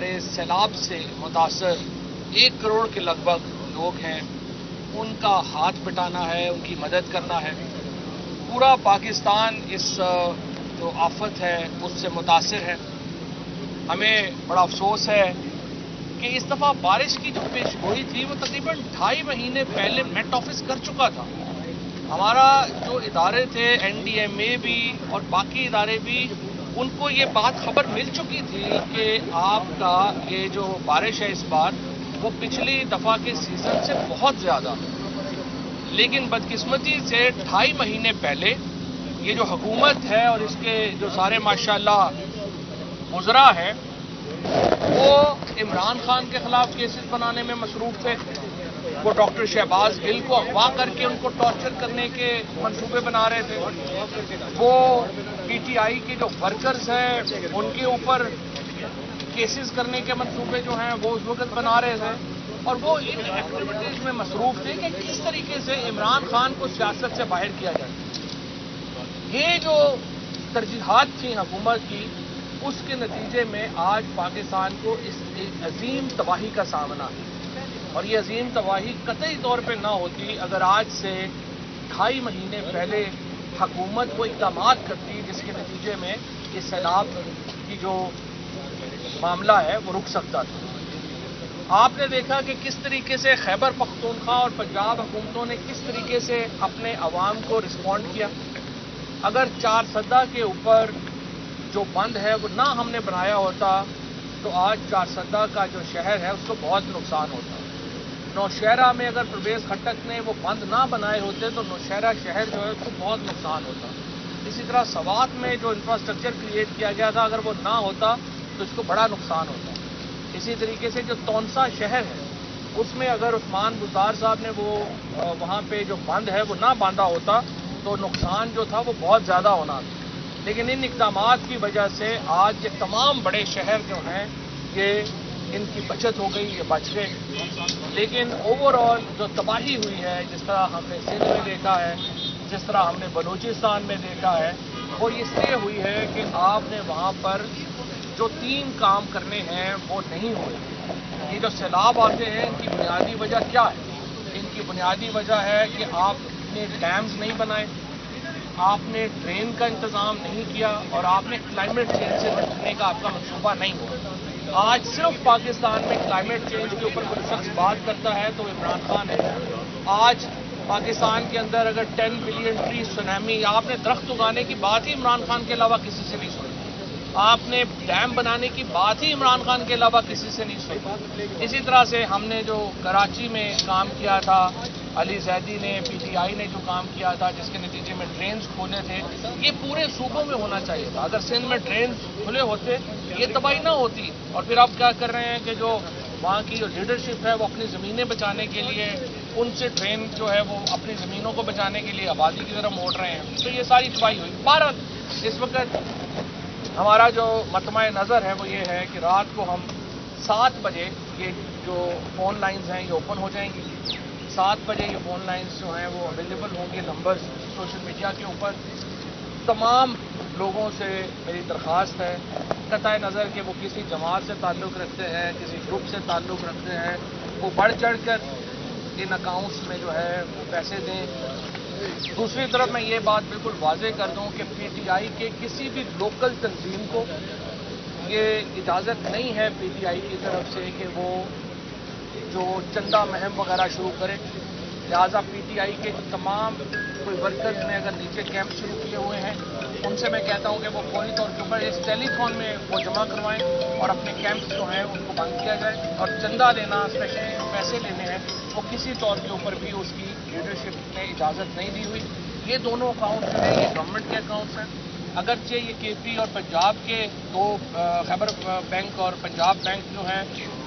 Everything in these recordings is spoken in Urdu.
ہمارے سیلاب سے متاثر 1 کروڑ کے لگ بھگ لوگ ہیں، ان کا ہاتھ بٹانا ہے، ان کی مدد کرنا ہے۔ پورا پاکستان اس جو آفت ہے اس سے متاثر ہے۔ ہمیں بڑا افسوس ہے کہ اس دفعہ بارش کی جو پیش گوئی تھی وہ تقریباً 2.5 مہینے پہلے میٹ آفس کر چکا تھا۔ ہمارا جو ادارے تھے NDMA بھی اور باقی ادارے بھی، ان کو یہ بات خبر مل چکی تھی کہ آپ کا یہ جو بارش ہے اس بار وہ پچھلی دفعہ کے سیزن سے بہت زیادہ، لیکن بدقسمتی سے 2.5 مہینے پہلے یہ جو حکومت ہے اور اس کے جو سارے ماشاءاللہ وزراء ہیں وہ عمران خان کے خلاف کیسز بنانے میں مصروف تھے۔ وہ ڈاکٹر شہباز گل کو اغوا کر کے ان کو ٹارچر کرنے کے منصوبے بنا رہے تھے۔ وہ PTI کے جو ورکرز ہیں ان کے اوپر کیسز کرنے کے منصوبے جو ہیں وہ اس وقت بنا رہے تھے، اور وہ ان ایکٹیویٹیز میں مصروف تھے کہ کس طریقے سے عمران خان کو سیاست سے باہر کیا جائے۔ یہ جو ترجیحات تھیں حکومت کی، اس کے نتیجے میں آج پاکستان کو اس ایک عظیم تباہی کا سامنا ہے، اور یہ عظیم تباہی قطعی طور پہ نہ ہوتی اگر آج سے 2.5 مہینے پہلے حکومت کو اقدامات کرتی جس کے نتیجے میں یہ سیلاب کی جو معاملہ ہے وہ رک سکتا تھا۔ آپ نے دیکھا کہ کس طریقے سے خیبر پختونخوا اور پنجاب حکومتوں نے کس طریقے سے اپنے عوام کو رسپونڈ کیا۔ اگر 4 سدہ کے اوپر جو بند ہے وہ نہ ہم نے بنایا ہوتا تو آج 4 سدہ کا جو شہر ہے اس کو بہت نقصان ہوتا۔ نوشہرہ میں اگر پرویز خٹک نے وہ بند نہ بنائے ہوتے تو نوشہرہ شہر جو ہے اس کو بہت نقصان ہوتا۔ اسی طرح سوات میں جو انفراسٹرکچر کریٹ کیا گیا تھا اگر وہ نہ ہوتا تو اس کو بڑا نقصان ہوتا۔ اسی طریقے سے جو تونسا شہر ہے اس میں اگر عثمان بزدار صاحب نے وہ وہاں پہ جو بند ہے وہ نہ باندھا ہوتا تو نقصان جو تھا وہ بہت زیادہ ہونا تھا۔ لیکن ان اقدامات کی وجہ سے آج یہ تمام بڑے شہر جو ہیں یہ ان کی بچت ہو گئی، یہ بچ گئے۔ لیکن اوور آل جو تباہی ہوئی ہے، جس طرح ہم نے سندھ میں دیکھا ہے، جس طرح ہم نے بلوچستان میں دیکھا ہے، وہ اس لیے ہوئی ہے کہ آپ نے وہاں پر جو 3 کام کرنے ہیں وہ نہیں ہوئے۔ یہ جو سیلاب آتے ہیں ان کی بنیادی وجہ کیا ہے؟ ان کی بنیادی وجہ ہے کہ آپ نے ڈیمز نہیں بنائے، آپ نے ڈرین کا انتظام نہیں کیا، اور آپ نے کلائمیٹ چینج سے نپٹنے کا آپ کا منصوبہ نہیں ہوا۔ آج صرف پاکستان میں کلائمیٹ چینج کے اوپر کوئی شخص بات کرتا ہے تو عمران خان ہے۔ آج پاکستان کے اندر اگر 10 بلین ٹری سونامی، آپ نے درخت اگانے کی بات ہی عمران خان کے علاوہ کسی سے نہیں سنی۔ آپ نے ڈیم بنانے کی بات ہی عمران خان کے علاوہ کسی سے نہیں سنی۔ اسی طرح سے ہم نے جو کراچی میں کام کیا تھا، علی زیدی نے PTI نے جو کام کیا تھا جس کے نتیجے میں ڈرینز کھولے تھے، یہ پورے صوبوں میں ہونا چاہیے تھا۔ اگر سندھ میں ڈرینز کھلے ہوتے یہ تباہی نہ ہوتی۔ اور پھر آپ کیا کر رہے ہیں کہ جو وہاں کی جو لیڈرشپ ہے وہ اپنی زمینیں بچانے کے لیے ان سے ڈرین جو ہے وہ اپنی زمینوں کو بچانے کے لیے آبادی کی طرف موڑ رہے ہیں، تو یہ ساری تباہی ہوئی۔ بہرحال اس وقت ہمارا جو مطمع نظر ہے وہ یہ ہے کہ رات کو ہم 7 بجے یہ جو فون لائنز ہیں یہ اوپن ہو جائیں گی۔ 7 بجے یہ فون لائنز جو ہیں وہ اویلیبل ہوں گے، نمبرز سوشل میڈیا کے اوپر۔ تمام لوگوں سے میری درخواست ہے، قطع نظر کہ وہ کسی جماعت سے تعلق رکھتے ہیں، کسی گروپ سے تعلق رکھتے ہیں، وہ بڑھ چڑھ کر ان اکاؤنٹس میں جو ہے وہ پیسے دیں۔ دوسری طرف میں یہ بات بالکل واضح کر دوں کہ PTI کے کسی بھی لوکل تنظیم کو یہ اجازت نہیں ہے PTI کی طرف سے کہ وہ جو چندہ مہم وغیرہ شروع کرے۔ لہٰذا PTI کے تمام کوئی ورکرز نے اگر نیچے کیمپ شروع کیے ہوئے ہیں ان سے میں کہتا ہوں کہ وہ فوری طور کے اوپر اس ٹیلی تھون میں وہ جمع کروائیں اور اپنے کیمپس جو ہیں ان کو بند کیا جائے، اور چندہ لینا، اسپیشلی جو پیسے لینے ہیں وہ کسی طور کے اوپر بھی اس کی لیڈرشپ نے اجازت نہیں دی ہوئی۔ یہ دونوں اکاؤنٹس جو ہیں یہ گورنمنٹ کے اکاؤنٹس ہیں، اگرچہ یہ KP اور پنجاب کے 2 خیبر بینک اور پنجاب بینک جو ہیں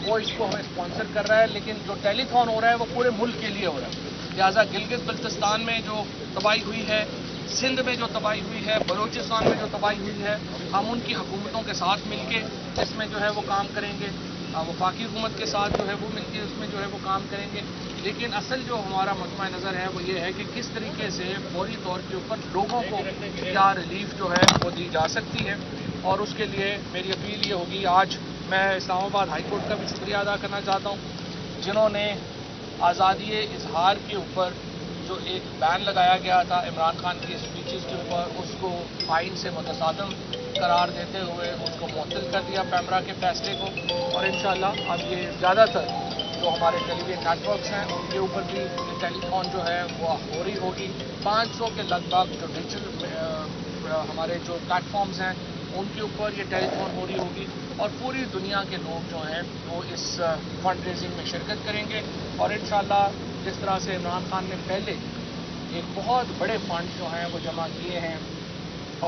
وہ اس کو اسپانسر کر رہا ہے، لیکن جو ٹیلی تھون ہو رہا ہے وہ پورے ملک کے لیے ہو رہا ہے۔ لہٰذا گلگت بلتستان میں جو تباہی ہوئی ہے، سندھ میں جو تباہی ہوئی ہے، بلوچستان میں جو تباہی ہوئی ہے، ہم ان کی حکومتوں کے ساتھ مل کے اس میں جو ہے وہ کام کریں گے، وفاقی حکومت کے ساتھ جو ہے وہ مل کے اس میں جو ہے وہ کام کریں گے۔ لیکن اصل جو ہمارا مطمع نظر ہے وہ یہ ہے کہ کس طریقے سے فوری طور کے اوپر لوگوں کو کیا ریلیف جو ہے وہ دی جا سکتی ہے، اور اس کے لیے میری اپیل یہ ہوگی، آج میں اسلام آباد ہائی کورٹ کا بھی شکریہ ادا کرنا چاہتا ہوں جنہوں نے آزادی اظہار کے اوپر جو ایک بین لگایا گیا تھا عمران خان کی اسپیچز کے اوپر اس کو آئین سے متصادم قرار دیتے ہوئے اس کو معطل کر دیا پیمرا کے فیصلے کو، اور انشاءاللہ اب یہ زیادہ تر جو ہمارے ٹیلی ویژن نیٹ ورکس ہیں ان کے اوپر بھی یہ ٹیلی تھون جو ہے وہ ہو رہی ہوگی۔ 500 کے لگ بھگ جو ڈیجیٹل ہمارے جو پلیٹ فارمز ہیں ان کے اوپر یہ ٹیلی تھون ہو رہی ہوگی، اور پوری دنیا کے لوگ جو ہیں وہ اس فنڈ ریزنگ میں شرکت کریں گے، اور انشاءاللہ جس طرح سے عمران خان نے پہلے ایک بہت بڑے فنڈ جو ہیں وہ جمع کیے ہیں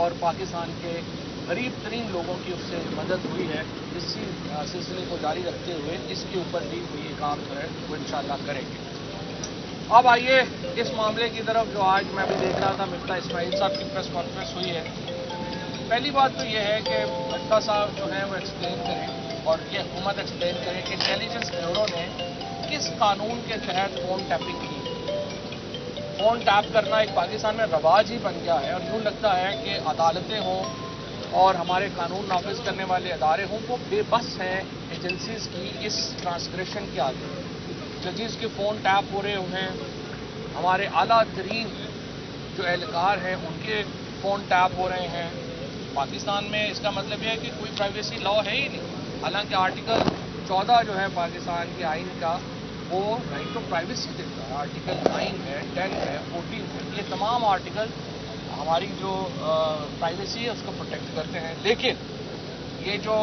اور پاکستان کے غریب ترین لوگوں کی اس سے مدد ہوئی ہے، اسی سلسلے کو جاری رکھتے ہوئے اس کے اوپر بھی وہ یہ کام جو ہے وہ انشاءاللہ کریں گے۔ اب آئیے اس معاملے کی طرف جو آج میں بھی دیکھ رہا تھا مفتاح اسماعیل صاحب کی پریس کانفرنس ہوئی ہے۔ پہلی بات تو یہ ہے کہ مفتاح صاحب جو ہیں وہ ایکسپلین کریں اور یہ حکومت ایکسپلین کرے کہ انٹیلیجنس بیورو نے کس قانون کے تحت فون ٹیپنگ کی۔ فون ٹیپ کرنا ایک پاکستان میں رواج ہی بن گیا ہے، اور یوں لگتا ہے کہ عدالتیں ہوں اور ہمارے قانون نافذ کرنے والے ادارے ہوں وہ بے بس ہیں ایجنسیز کی اس ٹرانسگریشن کے آگے۔ ججز کے فون ٹیپ ہو رہے ہیں، ہمارے اعلیٰ ترین جو اہلکار ہیں ان کے فون ٹیپ ہو رہے ہیں پاکستان میں۔ اس کا مطلب یہ ہے کہ کوئی پرائیویسی لا ہے ہی نہیں، حالانکہ آرٹیکل 14 جو ہے پاکستان کے آئین کا وہ رائٹ ٹو پرائیویسی دیتا ہے، آرٹیکل 9 ہے، 10 ہے، 14 ہے، یہ تمام آرٹیکل ہماری جو پرائیویسی ہے اس کو پروٹیکٹ کرتے ہیں۔ لیکن یہ جو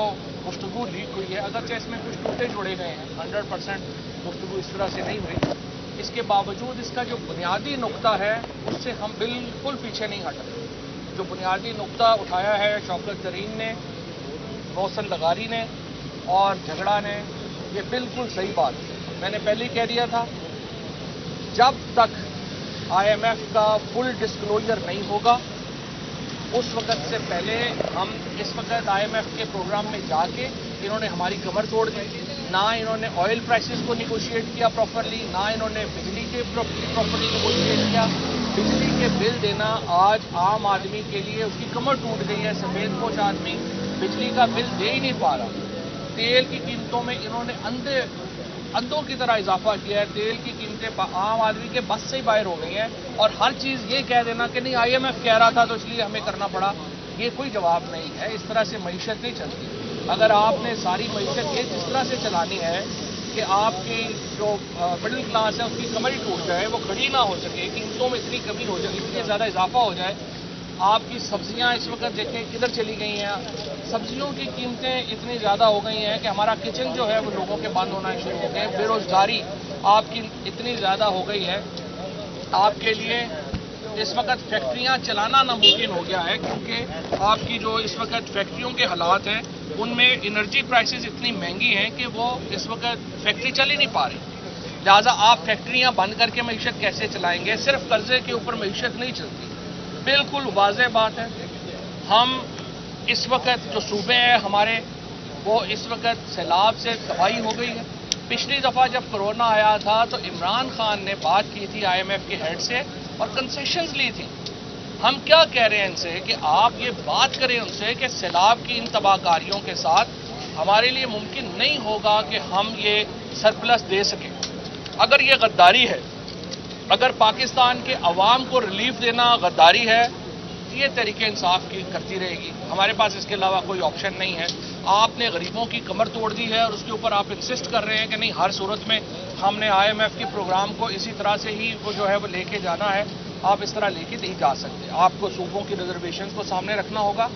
گفتگو لیک ہوئی ہے، اگرچہ اس میں کچھ ٹوٹے جوڑے گئے ہیں، 100% گفتگو اس طرح سے نہیں ہوئی، اس کے باوجود اس کا جو بنیادی نقطہ ہے اس سے ہم بالکل پیچھے نہیں ہٹے۔ جو بنیادی نقطہ اٹھایا ہے شوکت ترین نے، محسن لغاری نے اور جھگڑا نے، یہ بالکل صحیح بات ہے۔ میں نے پہلے ہی کہہ دیا تھا جب تک آئی ایم ایف کا فل ڈسکلوجر نہیں ہوگا اس وقت سے پہلے ہم اس وقت آئی ایم ایف کے پروگرام میں جا کے انہوں نے ہماری کمر توڑ دی، نہ انہوں نے آئل پرائسز کو نیگوشیٹ کیا پراپرلی، نہ انہوں نے بجلی کے پراپرلی نیگوشیٹ کیا۔ بجلی کے بل دینا آج عام آدمی کے لیے اس کی کمر ٹوٹ گئی ہے، سفید پوش آدمی بجلی کا بل دے ہی نہیں پا رہا۔ تیل کی قیمتوں میں انہوں نے اندھوں کی طرح اضافہ کیا ہے، تیل کی قیمتیں عام آدمی کے بس سے ہی باہر ہو گئی ہیں، اور ہر چیز یہ کہہ دینا کہ نہیں آئی ایم ایف کہہ رہا تھا تو اس لیے ہمیں کرنا پڑا، یہ کوئی جواب نہیں ہے۔ اس طرح سے معیشت نہیں چلتی۔ اگر آپ نے ساری معیشت یہ اس طرح سے چلانی ہے کہ آپ کی جو مڈل کلاس ہے اس کی کمر ہی ٹوٹ جائے، وہ کھڑی نہ ہو سکے، قیمتوں میں اتنی کمی ہو جائے، اتنی زیادہ اضافہ ہو جائے۔ آپ کی سبزیاں اس وقت دیکھیں کدھر چلی گئی ہیں، سبزیوں کی قیمتیں اتنی زیادہ ہو گئی ہیں کہ ہمارا کچن جو ہے وہ لوگوں کے بند ہونا شروع ہو گئے، بے روزگاری آپ کی اتنی زیادہ ہو گئی ہے، آپ کے لیے اس وقت فیکٹریاں چلانا ناممکن ہو گیا ہے، کیونکہ آپ کی جو اس وقت فیکٹریوں کے حالات ہیں ان میں انرجی پرائسز اتنی مہنگی ہیں کہ وہ اس وقت فیکٹری چل ہی نہیں پا رہی، لہٰذا آپ فیکٹریاں بند کر کے معیشت کیسے چلائیں گے؟ صرف قرضے کے اوپر معیشت نہیں چلتی۔ بالکل واضح بات ہے، ہم اس وقت جو صوبے ہیں ہمارے وہ اس وقت سیلاب سے تباہی ہو گئی ہے۔ پچھلی دفعہ جب کرونا آیا تھا تو عمران خان نے بات کی تھی آئی ایم ایف کے ہیڈ سے اور کنسیشنز لی تھی۔ ہم کیا کہہ رہے ہیں ان سے کہ آپ یہ بات کریں ان سے کہ سیلاب کی ان تباہ کاریوں کے ساتھ ہمارے لیے ممکن نہیں ہوگا کہ ہم یہ سرپلس دے سکیں۔ اگر یہ غداری ہے، اگر پاکستان کے عوام کو ریلیف دینا غداری ہے، یہ تحریک انصاف کی کرتی رہے گی، ہمارے پاس اس کے علاوہ کوئی آپشن نہیں ہے۔ آپ نے غریبوں کی کمر توڑ دی ہے اور اس کے اوپر آپ انسسٹ کر رہے ہیں کہ نہیں ہر صورت میں ہم نے آئی ایم ایف کے پروگرام کو اسی طرح سے ہی وہ جو ہے وہ لے کے جانا ہے۔ آپ اس طرح لے کے نہیں جا سکتے، آپ کو صوبوں کی ریزرویشنز کو سامنے رکھنا ہوگا۔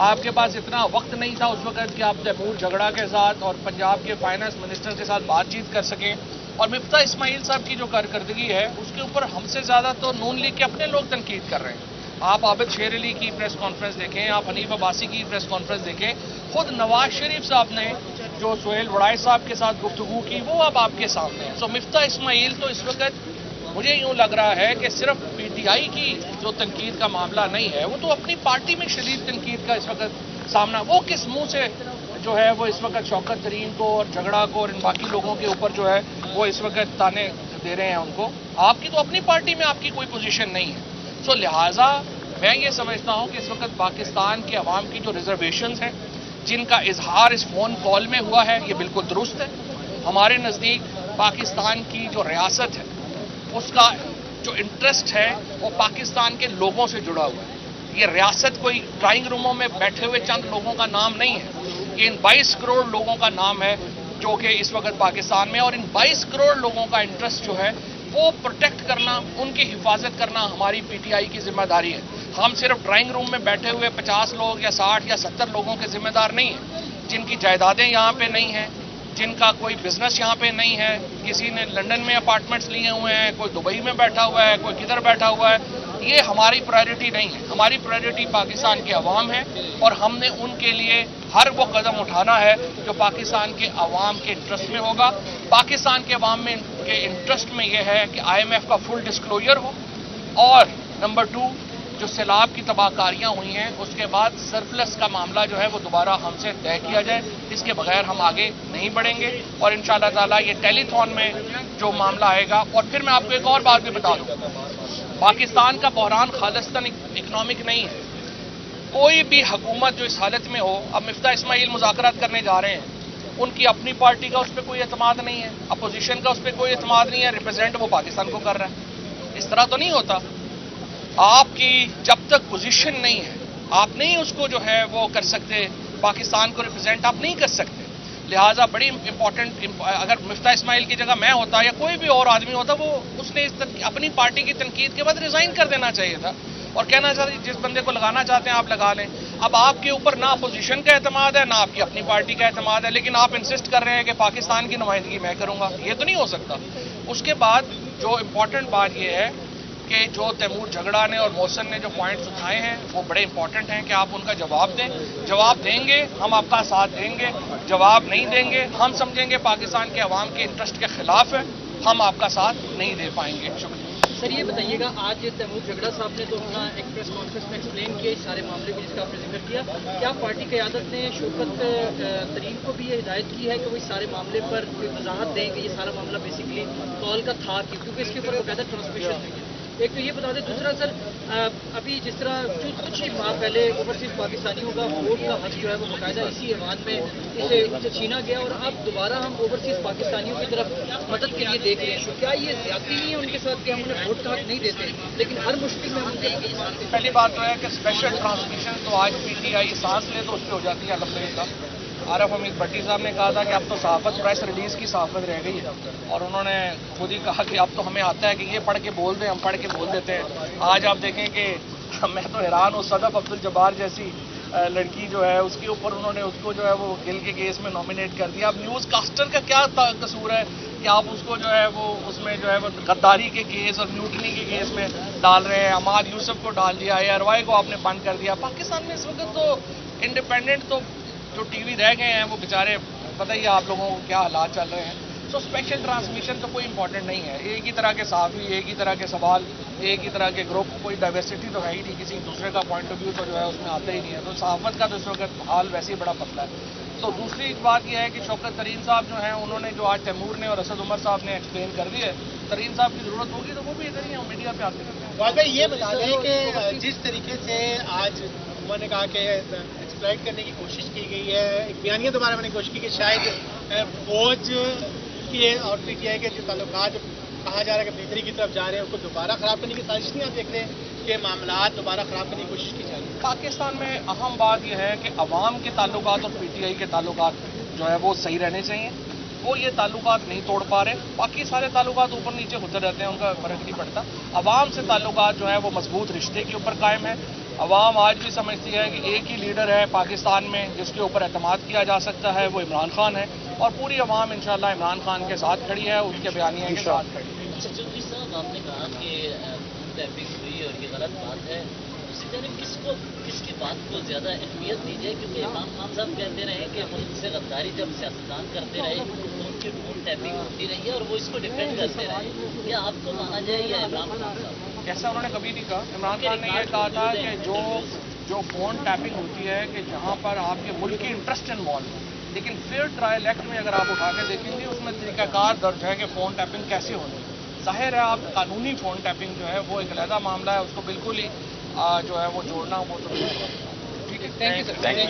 آپ کے پاس اتنا وقت نہیں تھا اس وقت کہ آپ تیمور جھگڑا کے ساتھ اور پنجاب کے فائنانس منسٹر کے ساتھ بات چیت کر سکیں، اور مفتاح اسماعیل صاحب کی جو کارکردگی ہے اس کے اوپر ہم سے زیادہ تو نون لیگ کے اپنے لوگ تنقید کر رہے ہیں۔ آپ عابد شیر علی کی پریس کانفرنس دیکھیں، آپ حنیف عباسی کی پریس کانفرنس دیکھیں، خود نواز شریف صاحب نے جو سہیل وڑائے صاحب کے ساتھ گفتگو کی وہ اب آپ کے سامنے ہے۔ مفتاح اسماعیل تو اس وقت مجھے یوں لگ رہا ہے کہ صرف پی ٹی آئی کی جو تنقید کا معاملہ نہیں ہے، وہ تو اپنی پارٹی میں شدید تنقید کا اس وقت سامنا، وہ کس منہ سے جو ہے وہ اس وقت شوکت ترین کو اور جھگڑا کو اور ان باقی لوگوں کے اوپر جو ہے وہ اس وقت تانے دے رہے ہیں ان کو؟ آپ کی تو اپنی پارٹی میں آپ کی کوئی پوزیشن نہیں ہے۔ لہٰذا میں یہ سمجھتا ہوں کہ اس وقت پاکستان کے عوام کی جو ریزرویشنز ہیں جن کا اظہار اس فون کال میں ہوا ہے یہ بالکل درست ہے. ہمارے نزدیک پاکستان کی جو ریاست ہے اس کا جو انٹرسٹ ہے وہ پاکستان کے لوگوں سے جڑا ہوا ہے. یہ ریاست کوئی ڈرائنگ روموں میں بیٹھے ہوئے چند لوگوں کا نام نہیں ہے. یہ ان 22 کروڑ لوگوں کا نام ہے جو کہ اس وقت پاکستان میں, اور ان 22 کروڑ لوگوں کا انٹرسٹ جو ہے وہ پروٹیکٹ کرنا, ان کی حفاظت کرنا ہماری پی ٹی آئی کی ذمہ داری ہے. ہم صرف ڈرائنگ روم میں بیٹھے ہوئے 50 لوگ یا 60 یا 70 لوگوں کے ذمہ دار نہیں ہیں جن کی جائیدادیں یہاں پہ نہیں ہیں, جن کا کوئی بزنس یہاں پہ نہیں ہے. کسی نے لندن میں اپارٹمنٹس لیے ہوئے ہیں, کوئی دبئی میں بیٹھا ہوا ہے, کوئی کدھر بیٹھا ہوا ہے. یہ ہماری پرائرٹی نہیں ہے. ہماری پرائرٹی پاکستان کے عوام ہے اور ہم نے ان کے لیے ہر وہ قدم اٹھانا ہے جو پاکستان کے عوام کے انٹرسٹ میں ہوگا. پاکستان کے عوام میں کے انٹرسٹ میں یہ ہے کہ آئی ایم ایف کا فل ڈسکلوجر ہو, اور نمبر 2 جو سیلاب کی تباہ کاریاں ہوئی ہیں اس کے بعد سرپلس کا معاملہ جو ہے وہ دوبارہ ہم سے طے کیا جائے. اس کے بغیر ہم آگے نہیں بڑھیں گے. اور انشاءاللہ تعالیٰ یہ ٹیلی تھون میں جو معاملہ آئے گا. اور پھر میں آپ کو ایک اور بات بھی بتا دوں, پاکستان کا بحران خالصتاً اکنامک نہیں ہے. کوئی بھی حکومت جو اس حالت میں ہو, اب مفتاح اسماعیل مذاکرات کرنے جا رہے ہیں, ان کی اپنی پارٹی کا اس پہ کوئی اعتماد نہیں ہے, اپوزیشن کا اس پہ کوئی اعتماد نہیں ہے, ریپرزینٹ وہ پاکستان کو کر رہا ہے. اس طرح تو نہیں ہوتا. آپ کی جب تک پوزیشن نہیں ہے آپ نہیں اس کو جو ہے وہ کر سکتے, پاکستان کو ریپرزینٹ آپ نہیں کر سکتے. لہٰذا بڑی امپورٹنٹ, اگر مفتاح اسماعیل کی جگہ میں ہوتا یا کوئی بھی اور آدمی ہوتا, وہ اس نے اپنی پارٹی کی تنقید کے بعد ریزائن کر دینا چاہیے تھا اور کہنا چاہیے جس بندے کو لگانا چاہتے ہیں آپ لگا لیں. اب آپ کے اوپر نہ اپوزیشن کا اعتماد ہے نہ آپ کی اپنی پارٹی کا اعتماد ہے, لیکن آپ انسسٹ کر رہے ہیں کہ پاکستان کی نمائندگی میں کروں گا. یہ تو نہیں ہو سکتا. اس کے بعد جو امپورٹنٹ بات یہ ہے کہ جو تیمور جھگڑا نے اور محسن نے جو پوائنٹس اٹھائے ہیں وہ بڑے امپورٹنٹ ہیں کہ آپ ان کا جواب دیں. جواب دیں گے ہم آپ کا ساتھ دیں گے, جواب نہیں دیں گے ہم سمجھیں گے پاکستان کے عوام کے انٹرسٹ کے خلاف ہے, ہم آپ کا ساتھ نہیں دے پائیں گے. شکریہ. سر یہ بتائیے گا, آج تیمور جھگڑا صاحب نے تو اپنا ایک پریس کانفرنس میں ایکسپلین کیا اس سارے معاملے کو جس کا آپ نے ذکر کیا, کیا پارٹی قیادت نے شوکت ترین کو بھی یہ ہدایت کی ہے کہ وہ اس سارے معاملے پر کوئی وضاحت دیں کہ یہ سارا معاملہ بیسیکلی کال کا تھا, کیونکہ اس کے اوپر باقاعدہ ٹرانسمیشن نہیں ہے. ایک تو یہ بتا دیں, دوسرا سر ابھی جس طرح کچھ ہی ماہ پہلے اوورسیز پاکستانیوں کا ووٹ کا حق جو ہے وہ باقاعدہ اسی ایوان میں اسے چھینا گیا, اور اب دوبارہ ہم اوورسیز پاکستانیوں کی طرف مدد کے لیے دیکھ رہے ہیں. کیا یہ زیادتی نہیں ہے ان کے ساتھ کہ ہم انہیں ووٹ کا حق نہیں دیتے لیکن ہر مشکل میں ہم ان کے مانتے ہیں؟ پہلی بات تو ہے کہ اسپیشل ٹرانسمیشن تو آج پی ٹی آئی سانس لے تو اس پہ ہو جاتی ہے الحمدللہ. عارف حمید بھٹی صاحب نے کہا تھا کہ اب تو صحافت پریس ریلیز کی صحافت رہ گئی ہے, اور انہوں نے خود ہی کہا کہ اب تو ہمیں آتا ہے کہ یہ پڑھ کے بول دیں, ہم پڑھ کے بول دیتے ہیں. آج آپ دیکھیں کہ میں تو حیران ہوں, صدف عبد الجبار جیسی لڑکی جو ہے اس کے اوپر انہوں نے اس کو جو ہے وہ گل کے کیس میں نامینیٹ کر دیا. اب نیوز کاسٹر کا کیا قصور ہے کہ آپ اس کو جو ہے وہ اس میں جو ہے وہ غداری کے کیس اور میوٹنی کے کیس میں ڈال رہے ہیں. عماد یوسف کو ڈال دیا, اے آر وائی کو آپ نے بند کر دیا. پاکستان میں اس وقت تو انڈیپینڈنٹ تو جو ٹی وی رہ گئے ہیں وہ بیچارے پتہ ہی آپ لوگوں کو کیا حالات چل رہے ہیں. سو اسپیشل ٹرانسمیشن تو کوئی امپورٹنٹ نہیں ہے. ایک ہی طرح کے صحافی, ایک ہی طرح کے سوال, ایک ہی طرح کے گروپ, کوئی ڈائیورسٹی تو ہے ہی نہیں, کسی دوسرے کا پوائنٹ آف ویو تو جو ہے اس میں آتا ہی نہیں ہے. تو صحافت کا تو اس وقت حال ویسے ہی بڑا پتلا ہے. تو دوسری ایک بات یہ ہے کہ شوکت ترین صاحب جو ہیں انہوں نے جو آج تیمور نے اور اسد عمر صاحب نے ایکسپلین کر دی ہے, ترین صاحب کی ضرورت ہوگی تو وہ بھی ادھر ہی ہیں, میڈیا پہ آتے رہتے ہیں. واقعی یہ بتا دیں کہ جس طریقے سے آج عمر نے کہا کہ ایکسپلائٹ کرنے کی کوشش کی گئی ہے, ایک بیانیہ دوبارہ میں نے کوشش کی کہ شاید فوج کی اور پی ٹی آئی کے جو تعلقات کہا جا رہا ہے کہ بہتری کی طرف جا رہے ہیں اس کو دوبارہ خراب کرنے کی سازش نہیں آپ دیکھ رہے ہیں کہ معاملات دوبارہ خراب کرنے کی کوشش کی جا رہی ہے؟ پاکستان میں اہم بات یہ ہے کہ عوام کے تعلقات اور پی ٹی آئی کے تعلقات جو ہے وہ صحیح رہنے چاہیے. وہ یہ تعلقات نہیں توڑ پا رہے. باقی سارے تعلقات اوپر نیچے ہوتے رہتے ہیں, ان کا فرق نہیں پڑتا. عوام سے تعلقات جو ہے وہ مضبوط رشتے کے اوپر قائم ہے. عوام آج بھی سمجھتی ہے کہ ایک ہی لیڈر ہے پاکستان میں جس کے اوپر اعتماد کیا جا سکتا ہے, وہ عمران خان ہے, اور پوری عوام انشاءاللہ عمران خان کے ساتھ کھڑی ہے, ان کے بیانیے کے ساتھ کھڑی ہے. چودھری صاحب, آپ نے کہا کہ ٹیپنگ ہوئی اور یہ غلط بات ہے. اسی طرح کس کی بات کو زیادہ اہمیت دی جائے, کیونکہ عمران خان صاحب کہتے رہے کہ ملک سے غداری جب سیاستدان کرتے رہے تو ان کی فون ٹیپنگ ہوتی رہی ہے اور وہ اس کو ڈیفینڈ کرتے رہے. کیا آپ کو مانا جائے یا عمران خان صاحب؟ ایسا انہوں نے کبھی نہیں کہا. عمران خان نے یہ کہا تھا کہ جو فون ٹیپنگ ہوتی ہے کہ جہاں پر آپ کے ملک کی انٹرسٹ انوالو ہے, لیکن فیئر ٹرائل ایکٹ میں اگر آپ اٹھا کے دیکھیں گے اس میں طریقہ کار درج ہے کہ فون ٹیپنگ کیسے ہونی ہے. ظاہر ہے آپ قانونی فون ٹیپنگ جو ہے وہ ایک علیحدہ معاملہ ہے, اس کو بالکل ہی جو ہے وہ جوڑنا وہ تو ٹھیک ہے. Thank you sir.